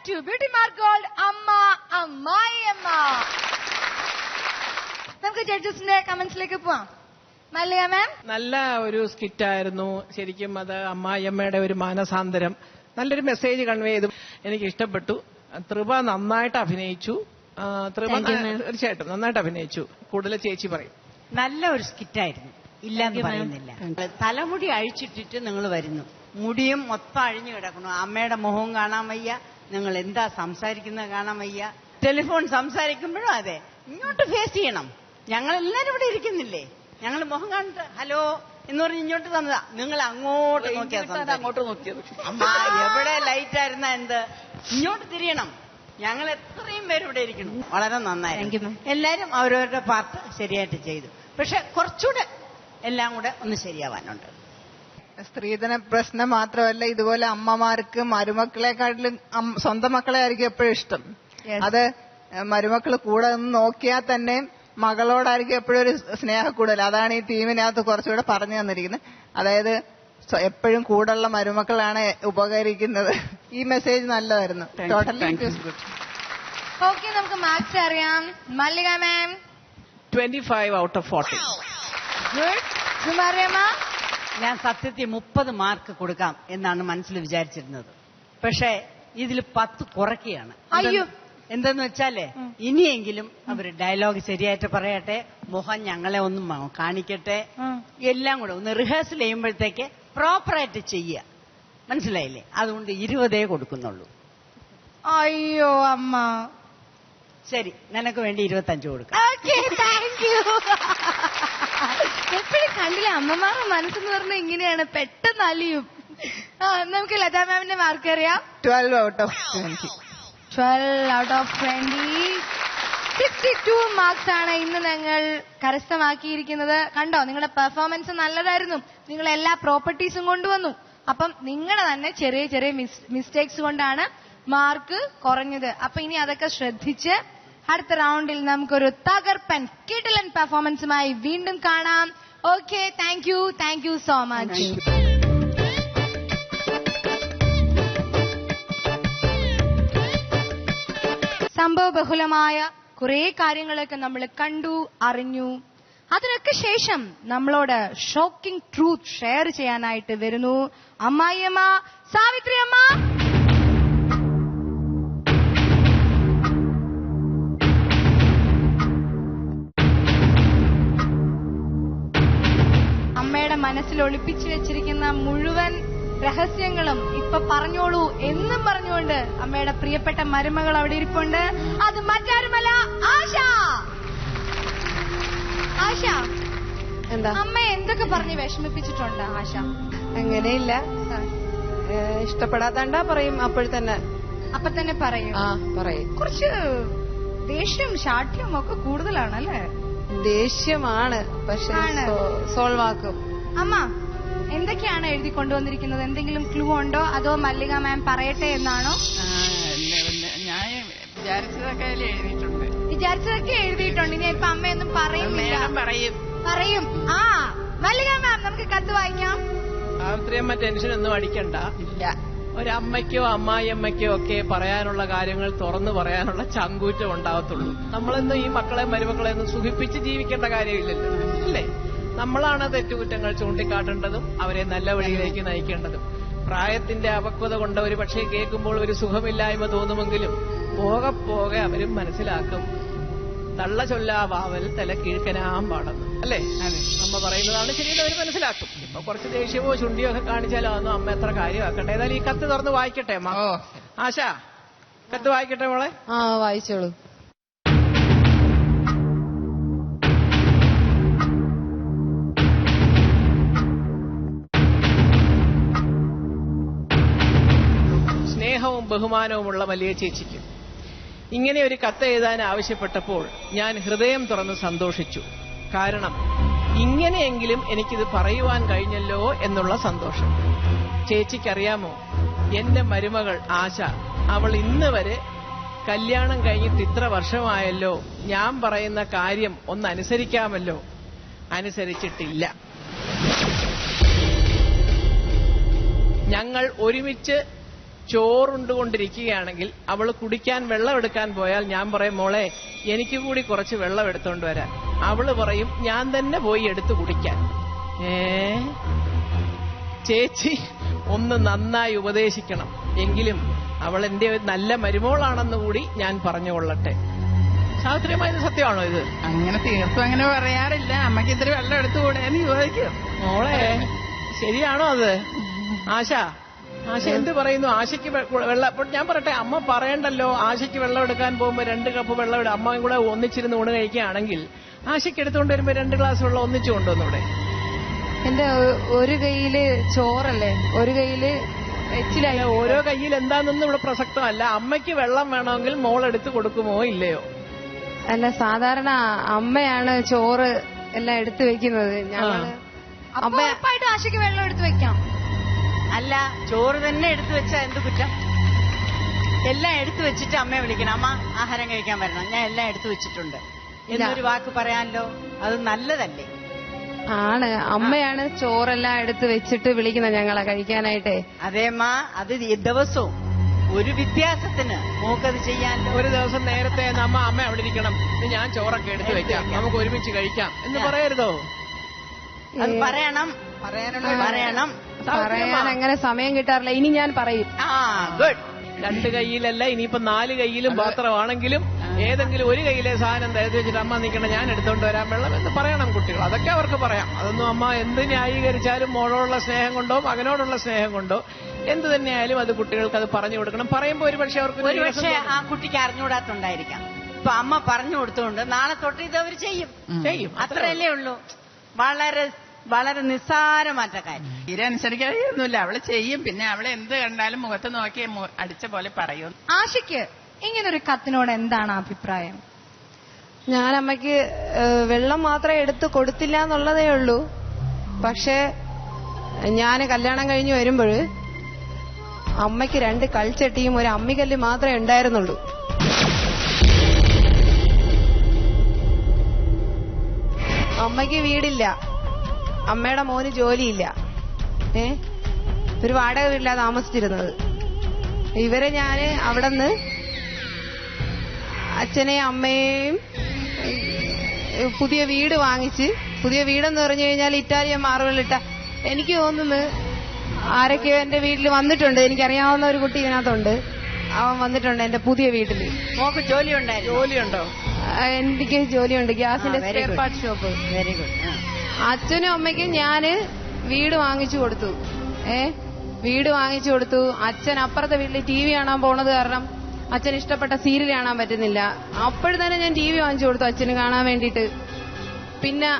to Beauty Mark Gold അമ്മ അമ്മായിയമ്മ. നമുക്ക് ജഡ്ജസിന്റെ കമന്റ്സിലേക്ക് പോവാം. മല്ലിക മാം, നല്ല ഒരു സ്കിറ്റായിരുന്നു. ശരിക്കും അത് അമ്മായിയമ്മയുടെ ഒരു മാനസാന്തരം, നല്ലൊരു മെസ്സേജ് കൺവേ ചെയ്തു. എനിക്ക് ഇഷ്ടപ്പെട്ടു. ത്രിപ നന്നായിട്ട് അഭിനയിച്ചു. ത്രിപ തീർച്ചയായിട്ടും നന്നായിട്ട് അഭിനയിച്ചു. കൂടുതൽ ചേച്ചി പറയും. നല്ല ഒരു സ്കിറ്റായിരുന്നു, ഇല്ലാന്ന് പറയുന്നില്ല. തലമുടി അഴിച്ചിട്ടിട്ട് നിങ്ങൾ വരുന്നു, മുടിയും മൊത്തം അഴിഞ്ഞു കിടക്കുന്നു. അമ്മയുടെ മുഖവും കാണാൻ വയ്യ, നിങ്ങൾ എന്താ സംസാരിക്കുന്നത് കാണാൻ വയ്യ. ടെലിഫോൺ സംസാരിക്കുമ്പോഴും അതെ, ഇങ്ങോട്ട് ഫേസ് ചെയ്യണം. ഞങ്ങളെല്ലാരും ഇവിടെ ഇരിക്കുന്നില്ലേ, ഞങ്ങൾ മുഖം കണ്ടിട്ട് ഹലോ എന്ന് പറഞ്ഞ് ഇങ്ങോട്ട് തന്നതാ. നിങ്ങൾ അങ്ങോട്ട് നോക്കിയത്. അമ്മ എവിടെ ലൈറ്റ് ആയിരുന്ന എന്ത്, ഇങ്ങോട്ട് തിരിയണം. ഞങ്ങൾ എത്രയും പേര് ഇവിടെ ഇരിക്കണം. വളരെ നന്നായിരുന്നു. എല്ലാരും അവരവരുടെ പാർട്ട് ശരിയായിട്ട് ചെയ്തു. പക്ഷെ കുറച്ചുകൂടെ എല്ലാം കൂടെ ഒന്ന് ശരിയാവാനുണ്ട്. സ്ത്രീധന പ്രശ്നം മാത്രമല്ല, ഇതുപോലെ അമ്മമാർക്ക് മരുമക്കളെക്കാട്ടിലും സ്വന്തം മക്കളെ ആയിരിക്കും എപ്പോഴും ഇഷ്ടം. അത് മരുമക്കൾ കൂടെ നിന്ന് നോക്കിയാൽ തന്നെ മകളോടായിരിക്കും എപ്പോഴും ഒരു സ്നേഹം കൂടുതൽ. അതാണ് ഈ ടീമിനകത്ത് കുറച്ചുകൂടെ പറഞ്ഞു തന്നിരിക്കുന്നത്. അതായത് എപ്പോഴും കൂടുള്ള മരുമക്കളാണ് ഉപകരിക്കുന്നത്. ഈ മെസ്സേജ് നല്ലതായിരുന്നു. Totally good. ഓക്കെ, നമുക്ക് മാർക്സ് അറിയാം. മല്ലിക മാം 25 out of 40. ഗുഡ്. സുമാരിയമ്മ, ഞാൻ സത്യത്തിൽ 30 മാർക്ക് കൊടുക്കാം എന്നാണ് മനസ്സിൽ വിചാരിച്ചിരുന്നത്. പക്ഷെ ഇതിൽ 10 കുറയ്ക്കുകയാണ്. അയ്യോ, എന്തെന്ന് വെച്ചാലേ ഇനിയെങ്കിലും അവർ ഡയലോഗ് ശരിയായിട്ട് പറയട്ടെ, മുഖം ഞങ്ങളെ ഒന്ന് കാണിക്കട്ടെ, എല്ലാം കൂടെ ഒന്ന് റിഹേഴ്സൽ ചെയ്യുമ്പോഴത്തേക്ക് പ്രോപ്പറായിട്ട് ചെയ്യുക. മനസ്സിലായില്ലേ? അതുകൊണ്ട് 20 കൊടുക്കുന്നുള്ളൂ. അയ്യോ അമ്മ. ശരി, നിനക്ക് വേണ്ടി 25 കൊടുക്കാം. Okay, thank you. എപ്പോഴും കണ്ടില്ല, അമ്മമാരുടെ മനസ്സെന്ന് പറഞ്ഞാൽ ഇങ്ങനെയാണ്, പെട്ടെന്ന് അലിയും. നമുക്ക് ലതാ മാമിന്റെ മാർക്ക് അറിയാം. 12 out of 20. 12 out of 20. 62 marks ആണ് ഇന്ന് ഞങ്ങൾ കരസ്ഥമാക്കിയിരിക്കുന്നത്. കണ്ടോ, നിങ്ങളുടെ പെർഫോമൻസ് നല്ലതായിരുന്നു. നിങ്ങൾ എല്ലാ പ്രോപ്പർട്ടീസും കൊണ്ടുവന്നു. അപ്പം നിങ്ങളുടെ തന്നെ ചെറിയ ചെറിയ മിസ്റ്റേക്സ് കൊണ്ടാണ് മാർക്ക് കുറഞ്ഞത്. അപ്പൊ ഇനി അതൊക്കെ ശ്രദ്ധിച്ച് അടുത്ത റൗണ്ടിൽ നമുക്കൊരു തകർപ്പൻ കിടിലൻ പെർഫോമൻസുമായി വീണ്ടും കാണാം. Okay, thank you so much. സംഭവ ബഹുലമായ കുറെ കാര്യങ്ങളൊക്കെ നമ്മൾ കണ്ടു, അറിഞ്ഞു. അതിനൊക്കെ ശേഷം നമ്മളോട് ഷോക്കിംഗ് ട്രൂത്ത് ഷെയർ ചെയ്യാനായിട്ട് വരുന്നു അമ്മായിയമ്മ സാവിത്രി അമ്മ. അമ്മയുടെ മനസ്സിൽ ഒളിപ്പിച്ചു വെച്ചിരിക്കുന്ന മുഴുവൻ രഹസ്യങ്ങളും ഇപ്പൊ പറഞ്ഞോളൂ എന്നും പറഞ്ഞുകൊണ്ട് അമ്മയുടെ പ്രിയപ്പെട്ട മരുമകൾ അവിടെ ഇരിപ്പുണ്ട്. അത് മറ്റാരുമല്ല, ആശ. ആശ, എന്താ അമ്മ എന്തൊക്കെ പറഞ്ഞ് വിഷമിപ്പിച്ചിട്ടുണ്ട് ആശ? അങ്ങനെയില്ല, ഇഷ്ടപ്പെടാത്തണ്ടാ പറയും. അപ്പോഴ തന്നെ അപ്പൊ തന്നെ പറയും. പറയും. കുറച്ച് ദേഷ്യം ശാഠ്യം ഒക്കെ കൂടുതലാണല്ലേ? ദേഷ്യമാണ്, പക്ഷെ സോൾവ് ആക്കും. അമ്മ എന്തൊക്കെയാണ് എഴുതി കൊണ്ടുവന്നിരിക്കുന്നത്? എന്തെങ്കിലും ക്ലൂ ഉണ്ടോ, അതോ മല്ലിക മാം പറയട്ടെ എന്നാണോ? ഞാൻ വിചാരിച്ചതൊക്കെ എഴുതിയിട്ടുണ്ട്. വിചാരിച്ചതൊക്കെ എഴുതിയിട്ടുണ്ട്. ഇനി ഇപ്പൊ അമ്മയൊന്നും പറയുന്നില്ല. പറയും. മല്ലിക മാം, നമുക്ക് കത്ത് വായിക്കാം. സാവിത്രിയമ്മ ടെൻഷനൊന്നും അടിക്കണ്ട. ഇല്ല, ഒരമ്മയ്ക്കോ അമ്മായിയമ്മയ്ക്കോ ഒക്കെ പറയാനുള്ള കാര്യങ്ങൾ തുറന്നു പറയാനുള്ള ചങ്കൂറ്റം ഉണ്ടാവത്തുള്ളൂ. നമ്മളൊന്നും ഈ മക്കളെ മരുമക്കളെ ഒന്നും സുഖിപ്പിച്ച് ജീവിക്കേണ്ട കാര്യമില്ലല്ലോ, അല്ലേ? നമ്മളാണ് തെറ്റുകുറ്റങ്ങൾ ചൂണ്ടിക്കാട്ടേണ്ടതും അവരെ നല്ല വഴിയിലേക്ക് നയിക്കേണ്ടതും. പ്രായത്തിന്റെ അപക്വത കൊണ്ട് ഒരു പക്ഷേ കേൾക്കുമ്പോൾ ഒരു സുഖമില്ലായ്മ തോന്നുമെങ്കിലും പോകെ പോകെ അവരും മനസ്സിലാക്കും. തള്ള ചൊല്ലാവാവൽ തല കീഴ്ക്കനാം പാടുന്നു, അല്ലേ? അമ്മ പറയുന്നതാണ് ശരിയെന്ന് അവർ മനസ്സിലാക്കും. ഇപ്പൊ കുറച്ച് ദേഷ്യമോ ചുണ്ടിയോ ഒക്കെ കാണിച്ചാലോ ഒന്നും അമ്മ എത്ര കാര്യമാക്കട്ടെ. ഏതായാലും ഈ കത്ത് തുറന്ന് വായിക്കട്ടെ അമ്മ. ആശ, കത്ത് വായിക്കട്ടെ മോളെ. വായിച്ചോളൂ. സ്നേഹവും ബഹുമാനവുമുള്ള വലിയ ചേച്ചിക്ക് ഇങ്ങനെ ഒരു കത്ത് എഴുതാൻ ആവശ്യപ്പെട്ടപ്പോൾ ഞാൻ ഹൃദയം തുറന്ന് സന്തോഷിച്ചു. കാരണം ഇങ്ങനെയെങ്കിലും എനിക്കിത് പറയുവാൻ കഴിഞ്ഞല്ലോ എന്നുള്ള സന്തോഷം. ചേച്ചിക്കറിയാമോ, എന്റെ മരുമകൾ ആശ, അവൾ ഇന്ന് വരെ കല്യാണം കഴിഞ്ഞിട്ട് ഇത്ര വർഷമായല്ലോ, ഞാൻ പറയുന്ന കാര്യം ഒന്ന് അനുസരിക്കാമല്ലോ, അനുസരിച്ചിട്ടില്ല. ഞങ്ങൾ ഒരുമിച്ച് ചോറുണ്ടുകൊണ്ടിരിക്കുകയാണെങ്കിൽ അവള് കുടിക്കാൻ വെള്ളം എടുക്കാൻ പോയാൽ ഞാൻ പറയും, മോളെ എനിക്ക് കൂടി കുറച്ച് വെള്ളം എടുത്തോണ്ട് വരാൻ. അവള് പറയും, ഞാൻ തന്നെ പോയി എടുത്തു കുടിക്കാൻ. ചേച്ചി ഒന്ന് നന്നായി ഉപദേശിക്കണം, എങ്കിലും അവൾ എന്റെ ഒരു നല്ല മരുമോളാണെന്ന് കൂടി ഞാൻ പറഞ്ഞുകൊള്ളട്ടെ. ശാസ്ത്രീയമായത് സത്യമാണോ ഇത്? അങ്ങനെ തീർത്തും അങ്ങനെ പറയാറില്ല. അമ്മയ്ക്ക് ഇത്തിരി വെള്ളം എടുത്തുകൂടെയെന്ന് ചോദിക്കും. മോളെ ശരിയാണോ അത്? ആശ എന്ത് പറയുന്നു? ആശയ്ക്ക് വെള്ളം, അപ്പോൾ ഞാൻ പറയട്ടെ, അമ്മ പറയണ്ടല്ലോ ആശയ്ക്ക് വെള്ളം എടുക്കാൻ പോകുമ്പോ 2 കപ്പ് വെള്ളം ഇടും. അമ്മയും കൂടെ ഒന്നിച്ചിരുന്ന് ഊണ് കഴിക്കുകയാണെങ്കിൽ ആശയ്ക്ക് എടുത്തുകൊണ്ട് വരുമ്പോ 2 ഗ്ലാസ് വെള്ളം ഒന്നിച്ചു കൊണ്ടുവന്നൂടെ? എന്റെ ഒരു കൈയില് ചോറല്ലേ, ഒരു കൈയില് എച്ചിലായി. ഓരോ കയ്യിൽ എന്താണെന്നൊന്നും ഇവിടെ പ്രസക്തമല്ല. അമ്മയ്ക്ക് വെള്ളം വേണമെങ്കിൽ മോൾ എടുത്ത് കൊടുക്കുമോ ഇല്ലയോ? അല്ല, സാധാരണ അമ്മയാണ് ചോറ് എല്ലാം എടുത്തു വെക്കുന്നത്. ഞങ്ങള് അപ്പൊ ഉറപ്പായിട്ടും ആശയ്ക്ക് വെള്ളം എടുത്ത് വെക്കാം. അല്ല, ചോറ് തന്നെ എടുത്തു വെച്ചാൽ എന്ത് കുറ്റം? എല്ലാം എടുത്തു വെച്ചിട്ട് അമ്മയെ വിളിക്കണം, അമ്മ ആഹാരം കഴിക്കാൻ വരണം, ഞാൻ എല്ലാം എടുത്തു വെച്ചിട്ടുണ്ട് എന്നൊരു വാക്ക് പറയാനല്ലോ, അത് നല്ലതല്ലേ? ആണ്, അമ്മയാണ് ചോറെല്ലാം എടുത്ത് വെച്ചിട്ട് വിളിക്കുന്നത് ഞങ്ങളെ കഴിക്കാനായിട്ടേ. അതേമ്മ, അത് ദിവസവും ഒരു വ്യത്യാസത്തിന് മോക്കത് ചെയ്യാനല്ലോ. ഒരു ദിവസം നേരത്തെ അമ്മ അവിടെ ഇരിക്കണം, ഞാൻ ചോറൊക്കെ എടുത്ത് വെക്കാം, നമുക്ക് ഒരുമിച്ച് കഴിക്കാം എന്ന് പറയരുതോ? അത് പറയണം, പറയണം. പറയാൻ അങ്ങനെ സമയം കിട്ടാറില്ല. ഇനി ഞാൻ പറയും. ഗുഡ്. 2 കൈയിലല്ല, ഇനിയിപ്പോ 4 കൈയിലും പാത്രമാണെങ്കിലും ഏതെങ്കിലും ഒരു കൈയിലെ സാധനം തരുത്തി വെച്ചിട്ട് അമ്മ നിൽക്കണം, ഞാൻ എടുത്തോണ്ട് വരാൻ വെള്ളം എന്ന് പറയണം കുട്ടികൾ. അതൊക്കെ അവർക്ക് പറയാം. അതൊന്നും അമ്മ എന്ത് ന്യായീകരിച്ചാലും മോളോടുള്ള സ്നേഹം കൊണ്ടോ മകനോടുള്ള സ്നേഹം കൊണ്ടോ എന്ത് തന്നെയായാലും അത് കുട്ടികൾക്ക് അത് പറഞ്ഞു കൊടുക്കണം. പറയുമ്പോ ഒരുപക്ഷെ അവർക്ക് ആ കുട്ടിക്ക് അറിഞ്ഞുകൂടാത്തുണ്ടായിരിക്കാം. ഇപ്പൊ അമ്മ പറഞ്ഞു കൊടുത്തുകൊണ്ട് നാളെ തൊട്ട് ഇത് അവർ ചെയ്യും. അത്രയല്ലേ ഉള്ളൂ. വളരെ വളരെ നിസ്സാരമാറ്റ കാര്യം. തീരെ അനുസരിക്കാതൊന്നുമില്ല, അവള് ചെയ്യും. പിന്നെ അവളെ എന്ത് കണ്ടാലും മുഖത്ത് നോക്കി അടിച്ച പോലെ പറയും. ആശയ്ക്ക് ഇങ്ങനൊരു കത്തിനോട് എന്താണ് അഭിപ്രായം? ഞാൻ അമ്മയ്ക്ക് വെള്ളം മാത്രമേ എടുത്ത് കൊടുത്തില്ല എന്നുള്ളതേ ഉള്ളൂ. പക്ഷെ ഞാൻ കല്യാണം കഴിഞ്ഞ് വരുമ്പോൾ അമ്മയ്ക്ക് 2 കൽച്ചട്ടിയും ഒരു അമ്മിക്കല്ല് മാത്രമേ ഉണ്ടായിരുന്നുള്ളൂ. അമ്മയ്ക്ക് വീടില്ല, അമ്മയുടെ മോന് ജോലിയില്ല. ഒരു വാടക വീട്ടിലാ താമസിച്ചിരുന്നത്. ഇവരെ ഞാന് അവിടെ നിന്ന് അച്ഛനെയും അമ്മയെയും പുതിയ വീട് വാങ്ങിച്ച്, പുതിയ വീടെന്ന് പറഞ്ഞു കഴിഞ്ഞാൽ ഇറ്റാലിയൻ മാർബിളിട്ട, എനിക്ക് തോന്നുന്നു ആരൊക്കെയോ എന്റെ വീട്ടിൽ വന്നിട്ടുണ്ട്. എനിക്കറിയാവുന്ന ഒരു കുട്ടി ഇതിനകത്തുണ്ട്, അവൻ വന്നിട്ടുണ്ട് എന്റെ പുതിയ വീട്ടിൽ. മോക്ക് ജോലിയുണ്ടോ? എനിക്ക് ജോലിയുണ്ട്, ഗ്യാസിന്റെ spare part shop. Very good. അച്ഛനും അമ്മയ്ക്കും ഞാന് വീട് വാങ്ങിച്ചു കൊടുത്തു. വീട് വാങ്ങിച്ചു കൊടുത്തു. അച്ഛൻ അപ്പുറത്തെ വീട്ടിൽ TV കാണാൻ പോണത് കാരണം അച്ഛൻ ഇഷ്ടപ്പെട്ട സീരിയൽ കാണാൻ പറ്റുന്നില്ല. അപ്പോഴത്തന്നെ ഞാൻ TV വാങ്ങിച്ചു കൊടുത്തു അച്ഛന് കാണാൻ വേണ്ടിയിട്ട്. പിന്നെ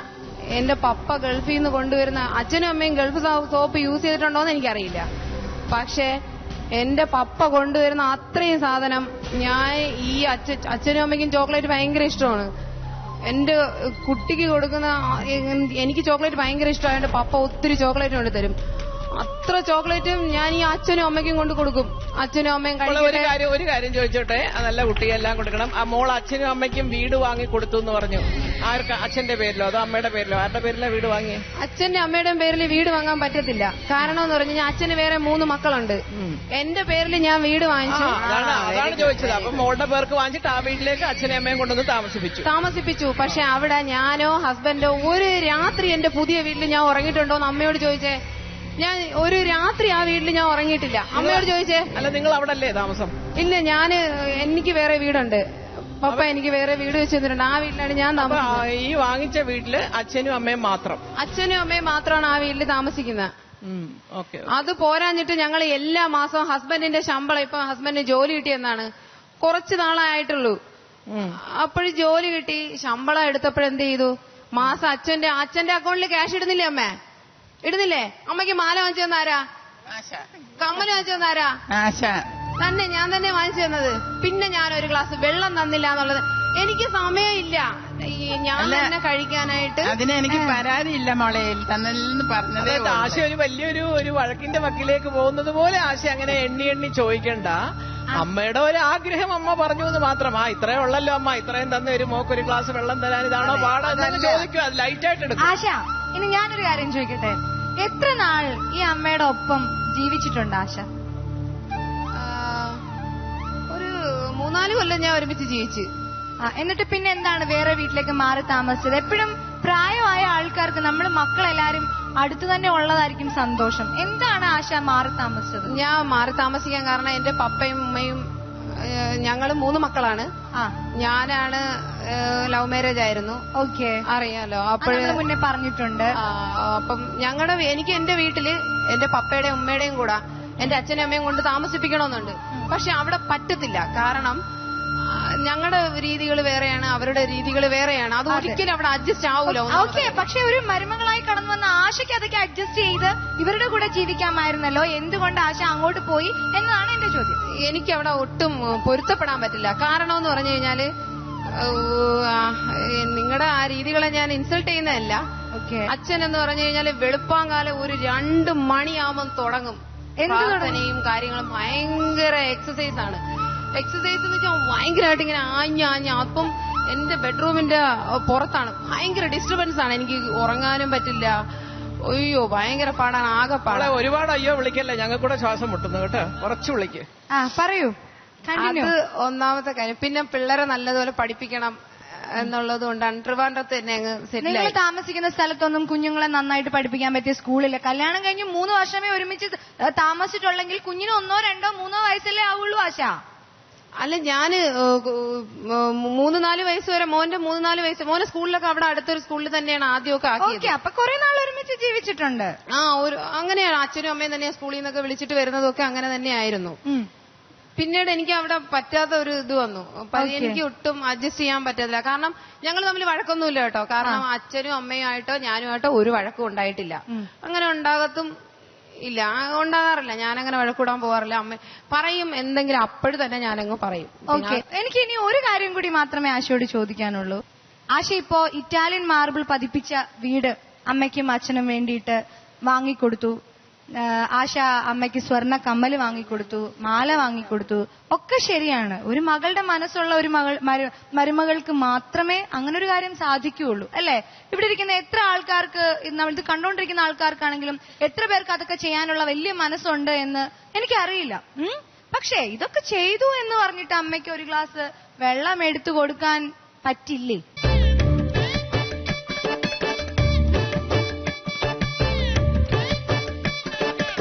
എന്റെ പപ്പ ഗൾഫിൽ നിന്ന് കൊണ്ടുവരുന്ന, അച്ഛനും അമ്മയും ഗൾഫ് സോപ്പ് യൂസ് ചെയ്തിട്ടുണ്ടോന്ന് എനിക്കറിയില്ല, പക്ഷെ എന്റെ പപ്പ കൊണ്ടുവരുന്ന അത്രയും സാധനം ഞാൻ ഈ അച്ഛനും അമ്മയ്ക്കും ചോക്ലേറ്റ് ഭയങ്കര ഇഷ്ടമാണ്. എന്റെ കുട്ടിക്ക് കൊടുക്കുന്ന, എനിക്ക് ചോക്ലേറ്റ് ഭയങ്കര ഇഷ്ടമായതുകൊണ്ട് പപ്പ ഒത്തിരി ചോക്ലേറ്റ് കൊണ്ട് തരും. അത്ര ചോക്ലേറ്റും ഞാൻ ഈ അച്ഛനും അമ്മയ്ക്കും കൊണ്ട് കൊടുക്കും. അച്ഛനും അമ്മയും ഒരു കാര്യം ചോദിച്ചോട്ടെ, അതല്ല കുട്ടിയെല്ലാം കൊടുക്കണം. ആ മോൾ അച്ഛനും അമ്മയ്ക്കും വീട് വാങ്ങി കൊടുത്തു എന്ന് പറഞ്ഞു. ആർക്ക്? അച്ഛന്റെ പേരിലോ അതോ അമ്മയുടെ പേരിലോ? ആരുടെ പേരിലോ വീട് വാങ്ങി? അച്ഛന്റെ അമ്മയുടെയും പേരിൽ വീട് വാങ്ങാൻ പറ്റത്തില്ല. കാരണം എന്ന് പറഞ്ഞു കഴിഞ്ഞാൽ അച്ഛന് വേറെ 3 മക്കളുണ്ട്. എന്റെ പേരിൽ ഞാൻ വീട് വാങ്ങിച്ചു. അതാണ് ചോദിച്ചത്. അപ്പൊ മോളുടെ പേർക്ക് വാങ്ങിച്ചിട്ട് ആ വീട്ടിലേക്ക് അച്ഛനും അമ്മയും കൊണ്ടുവന്ന് താമസിപ്പിച്ചു. പക്ഷെ അവിടെ ഞാനോ ഹസ്ബൻഡോ ഒരു രാത്രി എന്റെ പുതിയ വീട്ടിൽ ഞാൻ ഉറങ്ങിയിട്ടുണ്ടോ എന്ന് അമ്മയോട് ചോദിച്ചേ. ഞാൻ ഒരു രാത്രി ആ വീട്ടിൽ ഞാൻ ഉറങ്ങിയിട്ടില്ല. അമ്മയോട് ചോദിച്ചേ. അല്ല, നിങ്ങൾ അവിടെ അല്ലേ താമസം? ഇല്ല, എനിക്ക് വേറെ വീടുണ്ട്. പപ്പ എനിക്ക് വേറെ വീട് വെച്ച് തന്നിട്ടുണ്ട്. ആ വീട്ടിലാണ് ഞാൻ താമസിക്കുന്നത്. ഈ വാങ്ങിച്ച വീട്ടില് അച്ഛനും അമ്മയും മാത്രമാണ് ആ വീട്ടിൽ താമസിക്കുന്നത്. അത് പോരാഞ്ഞിട്ട് ഞങ്ങൾ എല്ലാ മാസവും ഹസ്ബൻഡിന്റെ ശമ്പളം, ഇപ്പൊ ഹസ്ബൻഡിന് ജോലി കിട്ടിയെന്നാണ്, കുറച്ച് നാളായിട്ടുള്ളൂ. അപ്പോഴും ജോലി കിട്ടി, ശമ്പളം എടുത്തപ്പോഴെന്ത് ചെയ്തു, മാസം അച്ഛന്റെ അക്കൗണ്ടിൽ ക്യാഷ് ഇടുന്നില്ലേ? ഇടുന്നില്ലേ? അമ്മയ്ക്ക് മാല വാങ്ങിച്ചു തന്നാരാ? കമ്മല് വാങ്ങിച്ചു തന്നാരാ? തന്നെ, ഞാൻ തന്നെ വാങ്ങിച്ചു തന്നത്. പിന്നെ ഞാൻ ഒരു ഗ്ലാസ് വെള്ളം തന്നില്ല എന്നുള്ളത്. എനിക്ക് സമയമില്ല ഞാൻ തന്നെ കഴിക്കാനായിട്ട്. അതിന് എനിക്ക് പരാതിയില്ല മോളെ, തന്നില്ലെന്ന് പറഞ്ഞത്. ആശ ഒരു വലിയൊരു വഴക്കിന്റെ വക്കിലേക്ക് പോകുന്നത് പോലെ ആശ അങ്ങനെ എണ്ണി ചോദിക്കണ്ട. അമ്മയുടെ ഒരു ആഗ്രഹം അമ്മ പറഞ്ഞു എന്ന് മാത്രമാ. ഇത്രയും ഉള്ളല്ലോ അമ്മ, ഇത്രയും തന്ന ഒരു മോക്കൊരു ഗ്ലാസ് വെള്ളം തരാൻ ഇതാണോ പാടാന്ന് ചോദിക്കും. അത് ലൈറ്റായിട്ട് എടുക്കും. ആശ, ഇനി ഞാനൊരു കാര്യം ചോദിക്കട്ടെ, എത്ര നാൾ ഈ അമ്മയുടെ ഒപ്പം ജീവിച്ചിട്ടുണ്ട് ആശ? കൊല്ലം ഞാൻ ഒരുമിച്ച് ജീവിച്ചു. എന്നിട്ട് പിന്നെ എന്താണ് വേറെ വീട്ടിലേക്ക് മാറി താമസിച്ചത്? എപ്പോഴും പ്രായമായ ആൾക്കാർക്ക് നമ്മൾ മക്കളെല്ലാരും അടുത്തു തന്നെ ഉള്ളതായിരിക്കും സന്തോഷം. എന്താണ് ആശ മാറി താമസിച്ചത്? ഞാൻ മാറി താമസിക്കാൻ കാരണം എന്റെ പപ്പയും ഉമ്മയും ഞങ്ങൾ 3 മക്കളാണ്. ഞാനാണ് ലവ് മാരേജ് ആയിരുന്നു. ഓക്കെ, അറിയാലോ. മുന്നേ പറഞ്ഞിട്ടുണ്ട്. അപ്പം എനിക്ക് എന്റെ വീട്ടില് എന്റെ പപ്പയുടെയും ഉമ്മയുടെയും കൂടെ എന്റെ അച്ഛനും അമ്മയും കൊണ്ട് താമസിപ്പിക്കണമെന്നുണ്ട്. പക്ഷെ അവിടെ പറ്റത്തില്ല. കാരണം ഞങ്ങളുടെ രീതികൾ വേറെയാണ്, അവരുടെ രീതികൾ വേറെയാണ്. അത് ഒരിക്കലും അവിടെ അഡ്ജസ്റ്റ് ആവൂല. ഓക്കെ, പക്ഷെ ഒരു മരുമകളായി കടന്നു വന്ന ആശയ്ക്ക് അതൊക്കെ അഡ്ജസ്റ്റ് ചെയ്ത് ഇവരുടെ കൂടെ ജീവിക്കാമായിരുന്നല്ലോ. എന്തുകൊണ്ട് ആശ അങ്ങോട്ട് പോയി എന്നതാണ് എന്റെ ചോദ്യം. എനിക്ക് അവിടെ ഒട്ടും പൊരുത്തപ്പെടാൻ പറ്റില്ല. കാരണം എന്ന് പറഞ്ഞു കഴിഞ്ഞാല് നിങ്ങളുടെ ആ രീതികളെ ഞാൻ ഇൻസൾട്ട് ചെയ്യുന്നതല്ല. അച്ഛൻ എന്ന് പറഞ്ഞു കഴിഞ്ഞാല് വെളുപ്പാങ്കാലം ഒരു 2 മണിയാവുമ്പോൾ തുടങ്ങും പ്രാർത്ഥനയും കാര്യങ്ങളും. ഭയങ്കര എക്സസൈസ് ആണ്. എക്സസൈസ് എന്ന് വെച്ചാൽ ഭയങ്കരമായിട്ട് ഇങ്ങനെ ആഞ്ഞ. അപ്പം എന്റെ ബെഡ്റൂമിന്റെ പുറത്താണ്. ഭയങ്കര ഡിസ്റ്റർബൻസ് ആണ്. എനിക്ക് ഉറങ്ങാനും പറ്റില്ല. അയ്യോ, ഭയങ്കര പാടാണ്. ആകെ പാടാ. ഒരുപാട് അയ്യോ വിളിക്കല്ലേ, ഞങ്ങൾക്ക് കൂടെ ശ്വാസം മുട്ടുന്നു കേട്ടോ. കുറച്ച് വിളിക്ക്. പറയൂ. അത് ഒന്നാമത്തെ കാര്യം. പിന്നെ പിള്ളേരെ നല്ലതുപോലെ പഠിപ്പിക്കണം എന്നുള്ളത് കൊണ്ടാണ് ട്രിവാൻഡ്രത്ത് തന്നെ അങ്ങ് സെറ്റിൽ. നിങ്ങൾ താമസിക്കുന്ന സ്ഥലത്തൊന്നും കുഞ്ഞുങ്ങളെ നന്നായിട്ട് പഠിപ്പിക്കാൻ പറ്റിയ സ്കൂളില്ല. കല്യാണം കഴിഞ്ഞ് 3 വർഷമേ ഒരുമിച്ച് താമസിച്ചിട്ടുള്ളെങ്കിൽ കുഞ്ഞിന് 1, 2, 3 വയസ്സല്ലേ ആവുള്ളൂ ആശ. അല്ല, ഞാന് 3-4 വയസ്സ് വരെ മോന്റെ 3-4 വയസ്സ് മോനെ സ്കൂളിലൊക്കെ അവിടെ അടുത്തൊരു സ്കൂളിൽ തന്നെയാണ് ആദ്യമൊക്കെ ആക്കിയത്. അപ്പൊ കുറെ നാൾ ഒരുമിച്ച് ജീവിച്ചിട്ടുണ്ട്. അങ്ങനെയാണ്. അച്ഛനും അമ്മയും തന്നെ സ്കൂളിൽ നിന്നൊക്കെ വിളിച്ചിട്ട് വരുന്നതൊക്കെ അങ്ങനെ തന്നെയായിരുന്നു. പിന്നീട് എനിക്ക് അവിടെ പറ്റാത്ത ഒരു ഇത് വന്നു. എനിക്ക് ഒട്ടും അഡ്ജസ്റ്റ് ചെയ്യാൻ പറ്റത്തില്ല. കാരണം ഞങ്ങൾ തമ്മിൽ വഴക്കൊന്നുമില്ല കേട്ടോ. കാരണം അച്ഛനും അമ്മയുമായിട്ടോ ഞാനുമായിട്ടോ ഒരു വഴക്കും ഉണ്ടായിട്ടില്ല. അങ്ങനെ ഉണ്ടാകത്തും ഇല്ല, ഉണ്ടാകാറില്ല. ഞാനങ്ങനെ വഴക്കൂടാൻ പോകാറില്ല. അമ്മ പറയും എന്തെങ്കിലും അപ്പോഴും തന്നെ ഞാനങ്ങ് പറയും. ഓക്കെ, എനിക്ക് ഇനി ഒരു കാര്യം കൂടി മാത്രമേ ആശയോട് ചോദിക്കാനുള്ളൂ. ആശ ഇപ്പോ ഇറ്റാലിയൻ മാർബിൾ പതിപ്പിച്ച വീട് അമ്മയ്ക്കും അച്ഛനും വേണ്ടിയിട്ട് വാങ്ങിക്കൊടുത്തു. ആശ അമ്മയ്ക്ക് സ്വർണ്ണ കമ്മല് വാങ്ങിക്കൊടുത്തു, മാല വാങ്ങിക്കൊടുത്തു. ഒക്കെ ശരിയാണ്. ഒരു മകളുടെ മനസ്സുള്ള ഒരു മരുമകൾക്ക് മാത്രമേ അങ്ങനെ ഒരു കാര്യം സാധിക്കുകയുള്ളൂ, അല്ലെ? ഇവിടെ ഇരിക്കുന്ന എത്ര ആൾക്കാർക്ക്, ഇത് കണ്ടുകൊണ്ടിരിക്കുന്ന ആൾക്കാർക്കാണെങ്കിലും എത്ര പേർക്ക് അതൊക്കെ ചെയ്യാനുള്ള വലിയ മനസ്സുണ്ട് എന്ന് എനിക്കറിയില്ല. പക്ഷേ ഇതൊക്കെ ചെയ്തു എന്ന് പറഞ്ഞിട്ട് അമ്മയ്ക്ക് ഒരു ഗ്ലാസ് വെള്ളം എടുത്തു കൊടുക്കാൻ പറ്റില്ലേ?